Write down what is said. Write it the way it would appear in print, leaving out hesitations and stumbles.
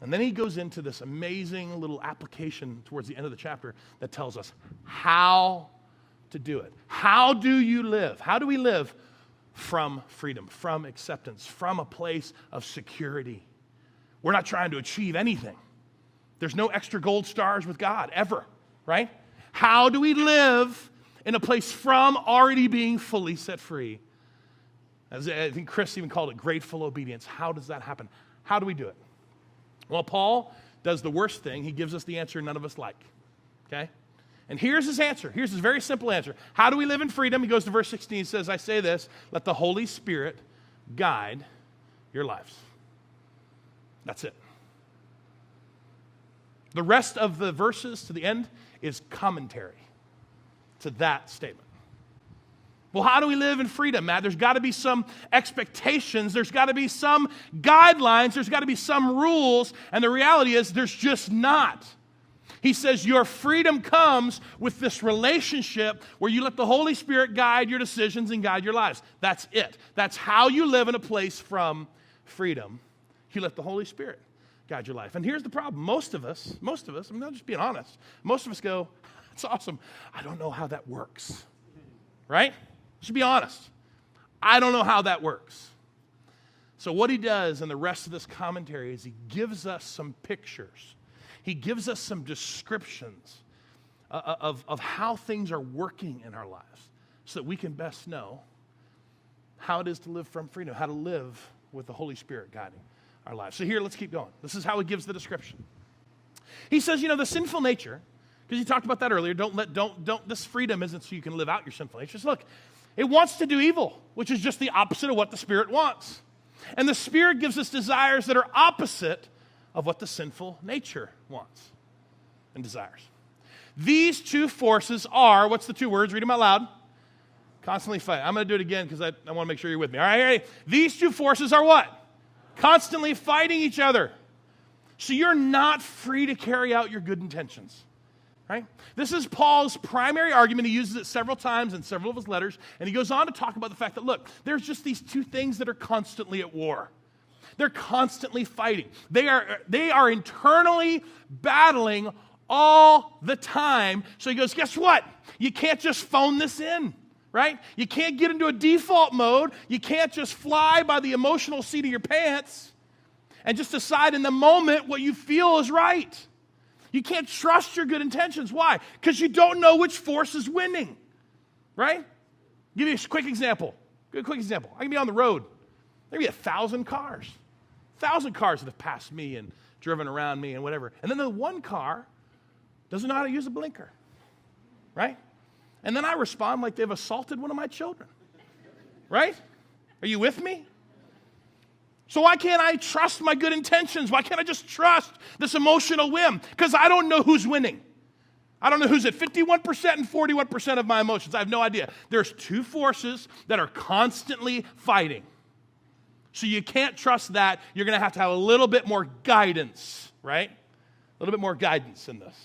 And then he goes into this amazing little application towards the end of the chapter that tells us how to do it. How do you live? How do we live from freedom, from acceptance, from a place of security? We're not trying to achieve anything. There's no extra gold stars with God, ever, right? How do we live in a place from already being fully set free? As I think Chris even called it grateful obedience. How does that happen? How do we do it? Well, Paul does the worst thing. He gives us the answer none of us like, okay? And here's his answer. Here's his very simple answer. How do we live in freedom? He goes to verse 16. He says, I say this, let the Holy Spirit guide your lives. That's it. The rest of the verses to the end is commentary to that statement. Well, how do we live in freedom, Matt? There's got to be some expectations. There's got to be some guidelines. There's got to be some rules. And the reality is there's just not. He says your freedom comes with this relationship where you let the Holy Spirit guide your decisions and guide your lives. That's it. That's how you live in a place from freedom. You let the Holy Spirit guide your life. And here's the problem. Most of us, I'm not just being honest, most of us go, that's awesome. I don't know how that works. Right? Just be honest. I don't know how that works. So what he does in the rest of this commentary is he gives us some pictures. He gives us some descriptions of how things are working in our lives so that we can best know how it is to live from freedom, how to live with the Holy Spirit guiding our lives. So here, let's keep going. This is how he gives the description. He says, the sinful nature, because he talked about that earlier, this freedom isn't so you can live out your sinful nature. Look, it wants to do evil, which is just the opposite of what the Spirit wants. And the Spirit gives us desires that are opposite of what the sinful nature wants and desires. These two forces are, what's the two words? Read them out loud. Constantly fight. I'm going to do it again because I want to make sure you're with me. All right, ready? These two forces are what? Constantly fighting each other. So you're not free to carry out your good intentions. Right? This is Paul's primary argument. He uses it several times in several of his letters, and he goes on to talk about the fact that, look, there's just these two things that are constantly at war. They're constantly fighting. They are internally battling all the time. So he goes, guess what? You can't just phone this in, right? You can't get into a default mode. You can't just fly by the emotional seat of your pants and just decide in the moment what you feel is right. You can't trust your good intentions. Why? Because you don't know which force is winning, right? I'll give you a quick example. I can be on the road. There be 1,000 cars. 1,000 cars that have passed me and driven around me and whatever. And then the one car doesn't know how to use a blinker, right? And then I respond like they've assaulted one of my children, right? Are you with me? So why can't I trust my good intentions? Why can't I just trust this emotional whim? Because I don't know who's winning. I don't know who's at 51% and 41% of my emotions. I have no idea. There's two forces that are constantly fighting. So you can't trust that. You're going to have a little bit more guidance, right? A little bit more guidance in this.